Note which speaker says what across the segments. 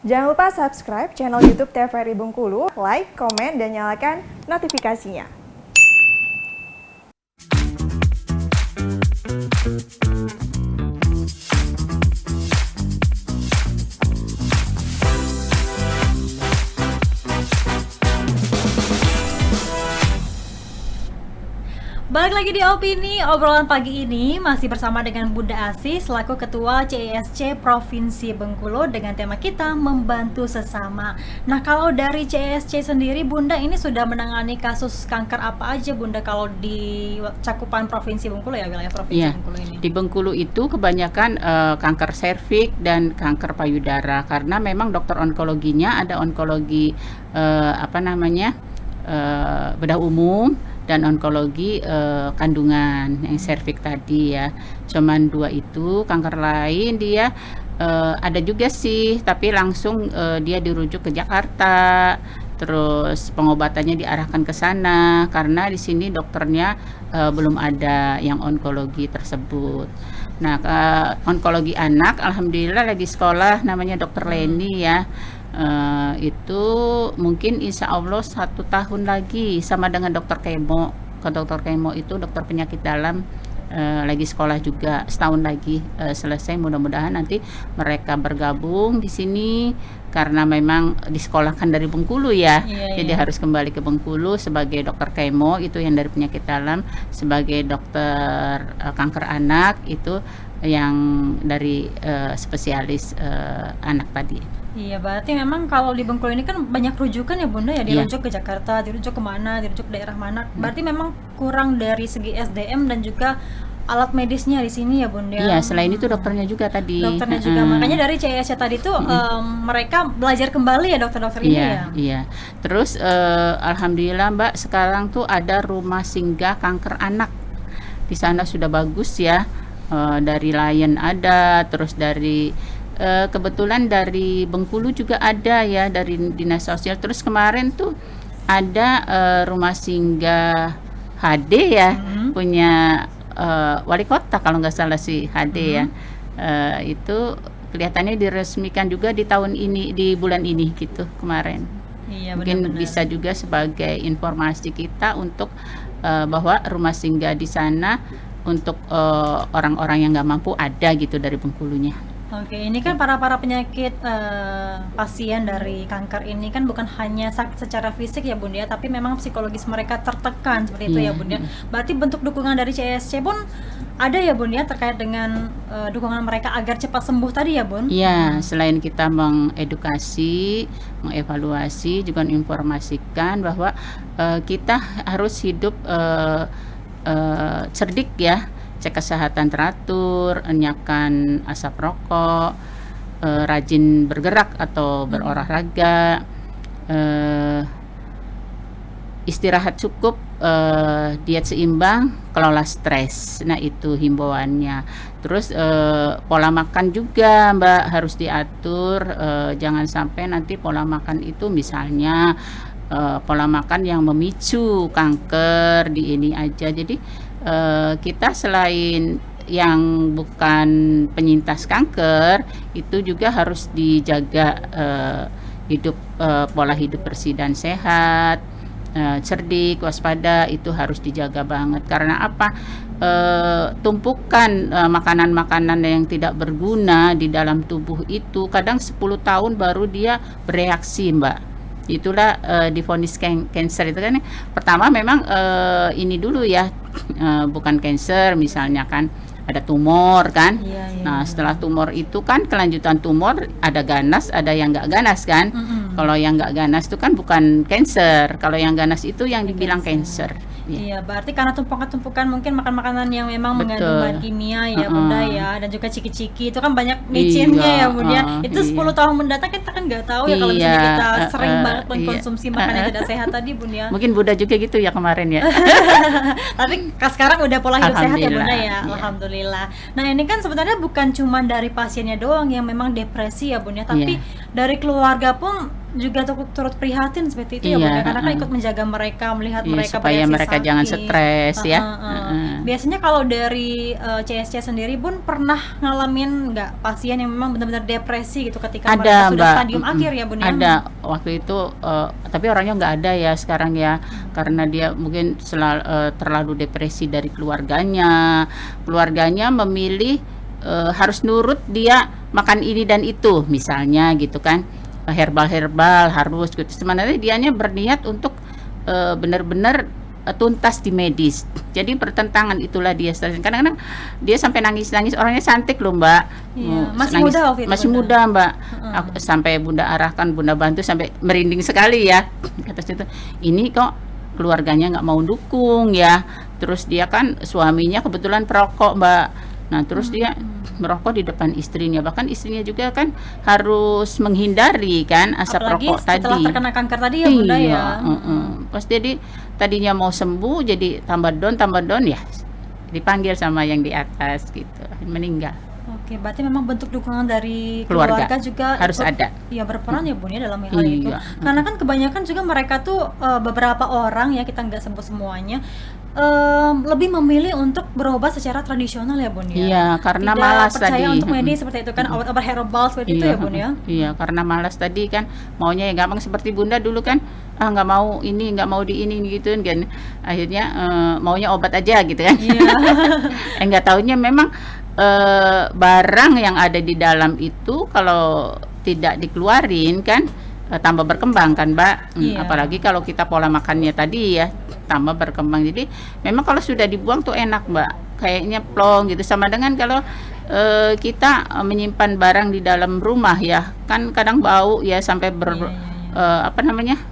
Speaker 1: Jangan lupa subscribe channel YouTube TVRI Bengkulu, like, komen, dan nyalakan notifikasinya.
Speaker 2: Balik lagi di Opini, obrolan pagi ini masih bersama dengan Bunda Asih selaku Ketua CESC Provinsi Bengkulu dengan tema kita membantu sesama. Nah, kalau dari CESC sendiri Bunda ini sudah menangani kasus kanker apa aja Bunda kalau di cakupan Provinsi Bengkulu ya, wilayah Provinsi Bengkulu ini?
Speaker 3: Di Bengkulu itu kebanyakan kanker serviks dan kanker payudara karena memang dokter onkologinya ada onkologi bedah umum dan onkologi kandungan yang serviks tadi ya. Cuman 2 itu. Kanker lain dia ada juga sih, tapi langsung dia dirujuk ke Jakarta. Terus pengobatannya diarahkan ke sana karena di sini dokternya belum ada yang onkologi tersebut. Nah, onkologi anak alhamdulillah lagi sekolah namanya Dokter Leni ya. Itu mungkin insya Allah 1 tahun lagi sama dengan dokter kemo. Kalau dokter kemo itu dokter penyakit dalam lagi sekolah juga setahun lagi selesai. Mudah-mudahan nanti mereka bergabung di sini karena memang disekolahkan dari Bengkulu ya. Jadi harus kembali ke Bengkulu sebagai dokter kemo itu yang dari penyakit dalam, sebagai dokter kanker anak itu yang dari spesialis anak tadi.
Speaker 2: Iya, berarti memang kalau di Bengkulu ini kan banyak rujukan ya Bunda ya, dirujuk ke Jakarta, dirujuk kemana, dirujuk ke daerah mana. Berarti memang kurang dari segi SDM dan juga alat medisnya di sini ya Bunda.
Speaker 3: Iya, selain itu dokternya juga tadi.
Speaker 2: Dokternya juga, makanya dari CESC tadi tuh mereka belajar kembali ya dokter-dokter ini ya.
Speaker 3: Iya. Terus alhamdulillah Mbak, sekarang tuh ada rumah singgah kanker anak. Di sana sudah bagus ya. Dari Lion ada, terus dari kebetulan dari Bengkulu juga ada ya, dari Dinas Sosial. Terus kemarin tuh ada rumah singgah HD ya, punya wali kota kalau nggak salah sih HD ya. Itu kelihatannya diresmikan juga di tahun ini, di bulan ini gitu kemarin.
Speaker 2: Iya,
Speaker 3: mungkin
Speaker 2: benar-benar
Speaker 3: bisa juga sebagai informasi kita untuk bahwa rumah singgah di sana untuk orang-orang yang nggak mampu ada gitu dari Bengkulunya.
Speaker 2: Oke, ini kan para penyakit pasien dari kanker ini kan bukan hanya sakit secara fisik ya Bunda ya, tapi memang psikologis mereka tertekan seperti itu ya Bunda. Berarti bentuk dukungan dari CESC pun ada ya Bunda ya, terkait dengan dukungan mereka agar cepat sembuh tadi ya Bun?
Speaker 3: Iya, selain kita mengedukasi, mengevaluasi, juga menginformasikan bahwa kita harus hidup cerdik ya. Cek kesehatan teratur, enyahkan asap rokok, rajin bergerak atau berolahraga, istirahat cukup, diet seimbang, kelola stres. Nah itu himbauannya. Terus pola makan juga Mbak harus diatur, jangan sampai nanti pola makan itu misalnya pola makan yang memicu kanker di ini aja. Jadi kita selain yang bukan penyintas kanker itu juga harus dijaga pola hidup bersih dan sehat, cerdik, waspada, itu harus dijaga banget. Karena apa? Tumpukan makanan-makanan yang tidak berguna di dalam tubuh itu kadang 10 tahun baru dia bereaksi Mbak. Itulah divonis cancer itu kan pertama memang ini dulu ya, bukan cancer misalnya kan ada tumor kan. Nah setelah tumor itu kan kelanjutan tumor ada ganas, ada yang nggak ganas kan. Kalau yang nggak ganas itu kan bukan cancer, kalau yang ganas itu yang dibilang cancer.
Speaker 2: Iya, berarti karena tumpukan-tumpukan mungkin makan makanan yang memang mengandung bahan kimia ya Bunda ya, dan juga ciki-ciki itu kan banyak micinnya ya Bunda. Itu 10 tahun mendatang kita kan nggak tahu ya kalau misalnya kita sering banget mengkonsumsi makanan yang tidak sehat tadi Bunda.
Speaker 3: Mungkin Bunda juga gitu ya kemarin ya.
Speaker 2: Tapi sekarang udah pola hidup sehat ya Bunda ya, alhamdulillah. Nah ini kan sebenarnya bukan cuma dari pasiennya doang yang memang depresi ya Bunda, tapi dari keluarga pun juga turut prihatin seperti itu ya
Speaker 3: Iya,
Speaker 2: Bun ya, karena kan
Speaker 3: heeh.
Speaker 2: ikut menjaga mereka, melihat
Speaker 3: Iya,
Speaker 2: mereka
Speaker 3: supaya
Speaker 2: bereaksi
Speaker 3: mereka jangan
Speaker 2: sakit.
Speaker 3: stres ya.
Speaker 2: Heeh. Biasanya kalau dari CSC sendiri Bun pernah ngalamin nggak pasien yang memang benar-benar depresi gitu ketika mereka
Speaker 3: Ada
Speaker 2: sudah
Speaker 3: Mbak.
Speaker 2: stadium akhir ya Bun ya?
Speaker 3: Ada waktu itu, tapi orangnya nggak ada ya sekarang ya, karena dia mungkin terlalu depresi dari keluarganya memilih harus nurut dia makan ini dan itu misalnya gitu kan, herbal harus gitu. Sebenarnya dianya berniat untuk benar-benar tuntas di medis. Jadi pertentangan itulah dia. Kadang-kadang dia sampai nangis-nangis, orangnya cantik loh Mbak.
Speaker 2: Iya, masih
Speaker 3: Nangis,
Speaker 2: muda waktu itu,
Speaker 3: masih
Speaker 2: Bunda?
Speaker 3: muda Mbak. Aku sampai Bunda arahkan, Bunda bantu sampai merinding sekali ya. Kata situ, ini kok keluarganya nggak mau dukung ya. Terus dia kan suaminya kebetulan perokok Mbak. Nah terus dia merokok di depan istrinya, bahkan istrinya juga kan harus menghindari kan asap
Speaker 2: Apalagi
Speaker 3: rokok
Speaker 2: setelah
Speaker 3: tadi.
Speaker 2: terkena kanker tadi ya Bunda
Speaker 3: Iya,
Speaker 2: ya.
Speaker 3: Pas jadi tadinya mau sembuh jadi tambah down ya, dipanggil sama yang di atas gitu, meninggal.
Speaker 2: Oke, berarti memang bentuk dukungan dari
Speaker 3: Keluarga
Speaker 2: keluarga juga
Speaker 3: harus
Speaker 2: ikut,
Speaker 3: ada.
Speaker 2: ya berperan ya Bun ya dalam hal itu.
Speaker 3: Iya.
Speaker 2: Karena kan kebanyakan juga mereka tuh beberapa orang ya, kita nggak sebut semuanya, lebih memilih untuk berobat secara tradisional ya Bun ya.
Speaker 3: Iya, karena
Speaker 2: Tidak
Speaker 3: malas
Speaker 2: percaya
Speaker 3: tadi.
Speaker 2: untuk medis seperti itu kan, obat-obat herbal seperti itu ya Bun ya.
Speaker 3: Iya, karena malas tadi kan, maunya yang gampang seperti Bunda dulu kan, nggak mau ini, nggak mau di ini gitu kan. Akhirnya maunya obat aja gitu kan.
Speaker 2: Iya.
Speaker 3: Nggak taunya memang barang yang ada di dalam itu kalau tidak dikeluarin kan tambah berkembang kan Mbak.
Speaker 2: Iya.
Speaker 3: Apalagi kalau kita pola makannya tadi ya tambah berkembang. Jadi memang kalau sudah dibuang tuh enak Mbak, kayaknya plong gitu. Sama dengan kalau kita menyimpan barang di dalam rumah ya, kan kadang bau ya sampai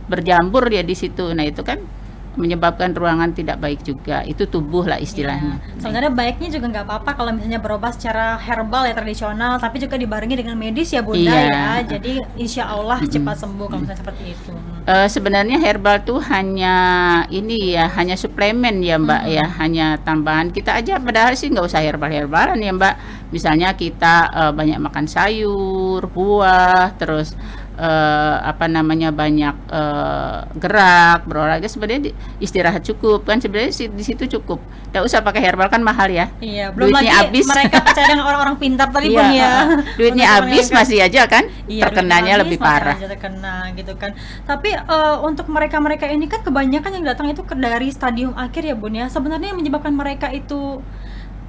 Speaker 3: berjambur ya di situ. Nah itu kan menyebabkan ruangan tidak baik juga. Itu tubuh lah istilahnya.
Speaker 2: Iya. Sebenarnya baiknya juga nggak apa-apa kalau misalnya berobat secara herbal ya tradisional, tapi juga dibarengi dengan medis ya Bunda
Speaker 3: Iya.
Speaker 2: ya. Jadi insya Allah cepat sembuh kalau misalnya seperti itu.
Speaker 3: Sebenarnya herbal tuh hanya ini ya, hanya suplemen ya Mbak ya, hanya tambahan. Kita aja padahal sih nggak usah herbalan ya Mbak. Misalnya kita banyak makan sayur, buah, terus banyak gerak, berolahraga, sebenarnya istirahat cukup kan, sebenarnya di situ cukup. Nggak usah pakai herbal kan mahal ya.
Speaker 2: Iya, belum
Speaker 3: Duitnya
Speaker 2: lagi
Speaker 3: habis.
Speaker 2: mereka percaya dengan orang-orang pintar tadi
Speaker 3: Iya,
Speaker 2: Bun ya.
Speaker 3: duitnya
Speaker 2: Untuk
Speaker 3: habis
Speaker 2: mereka-
Speaker 3: masih aja kan,
Speaker 2: Iya,
Speaker 3: terkenanya
Speaker 2: duitnya
Speaker 3: lebih
Speaker 2: habis, masih
Speaker 3: parah.
Speaker 2: aja terkena gitu kan. Tapi untuk mereka-mereka ini kan kebanyakan yang datang itu dari stadium akhir ya Bun ya. Sebenarnya yang menyebabkan mereka itu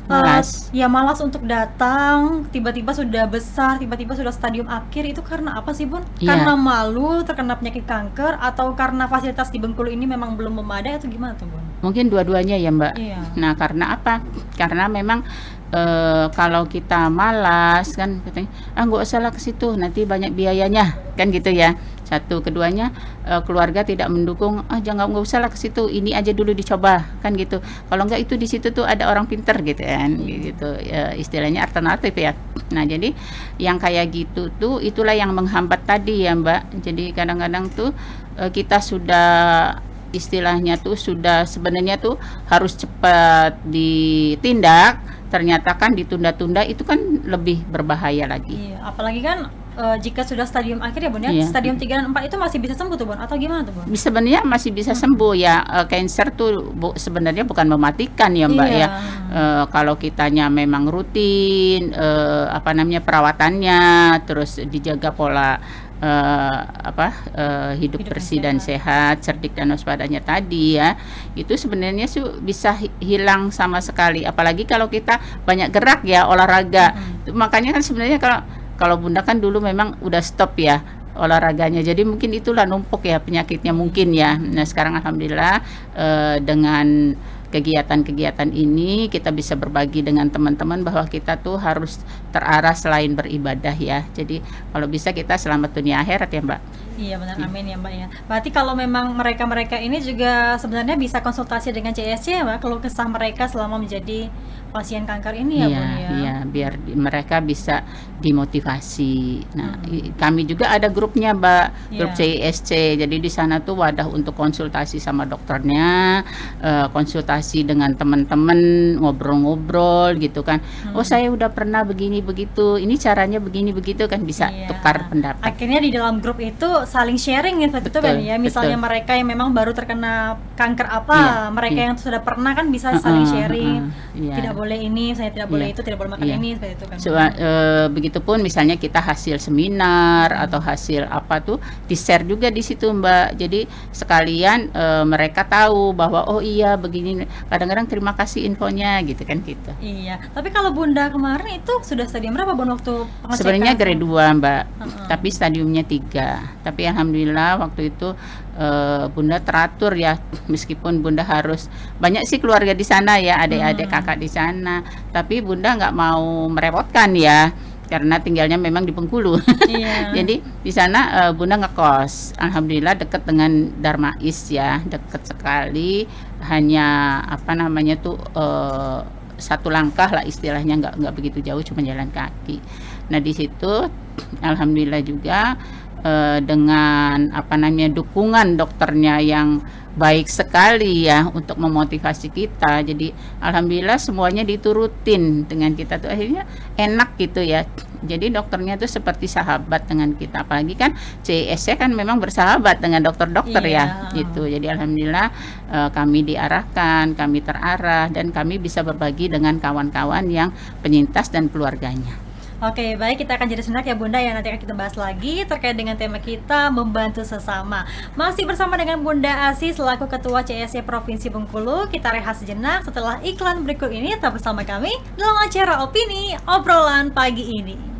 Speaker 3: Malas.
Speaker 2: malas untuk datang, tiba-tiba sudah besar, tiba-tiba sudah stadium akhir, itu karena apa sih Bun?
Speaker 3: Iya.
Speaker 2: Karena malu terkena penyakit kanker, atau karena fasilitas di Bengkulu ini memang belum memadai, atau gimana tuh Bun?
Speaker 3: Mungkin dua-duanya ya Mbak.
Speaker 2: Iya.
Speaker 3: Nah karena apa? Karena memang kalau kita malas kan katanya, nggak usah lah ke situ, nanti banyak biayanya kan gitu ya. Satu, keduanya keluarga tidak mendukung, jangan, nggak usah lah ke situ, ini aja dulu dicoba kan gitu. Kalau nggak itu di situ tuh ada orang pinter gitu kan, gitu ya, istilahnya alternatif ya. Nah jadi yang kayak gitu tuh itulah yang menghambat tadi ya Mbak. Jadi kadang-kadang tuh kita sudah istilahnya tuh sudah sebenarnya tuh harus cepat ditindak, ternyata kan ditunda-tunda, itu kan lebih berbahaya lagi.
Speaker 2: Iya, apalagi kan jika sudah stadium akhir ya Bun ya,
Speaker 3: Iya.
Speaker 2: stadium 3 dan 4 itu masih bisa sembuh tuh Bun, atau gimana tuh Bun?
Speaker 3: Sebenarnya masih bisa sembuh ya. Cancer tuh sebenarnya bukan mematikan ya Mbak
Speaker 2: Iya.
Speaker 3: ya. Kalau kitanya memang rutin perawatannya, terus dijaga pola hidup
Speaker 2: Hidup
Speaker 3: bersih
Speaker 2: yang
Speaker 3: dan sehat, cerdik dan waspadanya tadi ya, itu sebenarnya bisa hilang sama sekali. Apalagi kalau kita banyak gerak ya, olahraga. Makanya kan sebenarnya kalau Bunda kan dulu memang udah stop ya olahraganya, jadi mungkin itulah numpuk ya penyakitnya mungkin ya. Nah sekarang alhamdulillah dengan kegiatan-kegiatan ini kita bisa berbagi dengan teman-teman bahwa kita tuh harus terarah selain beribadah ya. Jadi kalau bisa kita selamat dunia akhirat ya Mbak.
Speaker 2: Iya benar, amin ya Mbak ya. Berarti kalau memang mereka-mereka ini juga sebenarnya bisa konsultasi dengan CSC ya Mbak, kalau kesah mereka selama menjadi pasien kanker ini ya Bun ya.
Speaker 3: Iya, biar mereka bisa dimotivasi. Nah, kami juga ada grupnya Mbak, grup
Speaker 2: Iya.
Speaker 3: CISC. Jadi di sana tuh wadah untuk konsultasi sama dokternya, konsultasi dengan teman-teman, ngobrol-ngobrol gitu kan. Oh, saya udah pernah begini begitu. Ini caranya begini begitu kan, bisa
Speaker 2: Iya.
Speaker 3: tukar pendapat.
Speaker 2: Akhirnya di dalam grup itu saling sharing ya seperti itu
Speaker 3: Betul,
Speaker 2: kan ya. Misalnya
Speaker 3: betul.
Speaker 2: mereka yang memang baru terkena kanker apa,
Speaker 3: Iya,
Speaker 2: mereka
Speaker 3: iya.
Speaker 2: yang sudah pernah kan bisa saling sharing.
Speaker 3: Iya.
Speaker 2: Tidak boleh ini, saya tidak boleh
Speaker 3: Iya,
Speaker 2: itu, tidak boleh makan
Speaker 3: iya.
Speaker 2: ini seperti itu kan.
Speaker 3: Begitupun misalnya kita hasil seminar atau hasil apa tuh di-share juga di situ Mbak. Jadi sekalian mereka tahu bahwa oh iya begini. Kadang-kadang terima kasih infonya gitu kan gitu.
Speaker 2: Iya, tapi kalau Bunda kemarin itu sudah stadium berapa Bunda waktu pengecekan?
Speaker 3: Sebenarnya grade 2 Mbak,
Speaker 2: Heeh.
Speaker 3: tapi stadiumnya 3. Tapi alhamdulillah waktu itu Bunda teratur ya, meskipun Bunda harus banyak sih keluarga di sana ya, adik-adik kakak di sana. Tapi Bunda nggak mau merepotkan ya, karena tinggalnya memang di Bengkulu.
Speaker 2: Iya.
Speaker 3: Jadi di sana Bunda ngekos. Alhamdulillah dekat dengan Darmais ya, dekat sekali. Hanya apa namanya tuh satu langkah lah istilahnya, nggak begitu jauh, cuma jalan kaki. Nah di situ alhamdulillah juga dengan apa namanya dukungan dokternya yang baik sekali ya untuk memotivasi kita. Jadi alhamdulillah semuanya diturutin dengan kita tuh akhirnya enak gitu ya. Jadi dokternya tuh seperti sahabat dengan kita. Apalagi kan CISC kan memang bersahabat dengan dokter-dokter ya
Speaker 2: Iya.
Speaker 3: gitu. Jadi alhamdulillah kami diarahkan, kami terarah dan kami bisa berbagi dengan kawan-kawan yang penyintas dan keluarganya.
Speaker 2: Oke, baik, kita akan jadi senak ya Bunda ya. Nanti akan kita bahas lagi terkait dengan tema kita membantu sesama. Masih bersama dengan Bunda Asih selaku Ketua CISC Provinsi Bengkulu. Kita rehat sejenak setelah iklan berikut ini. Tetap bersama kami dalam acara Opini Obrolan Pagi ini.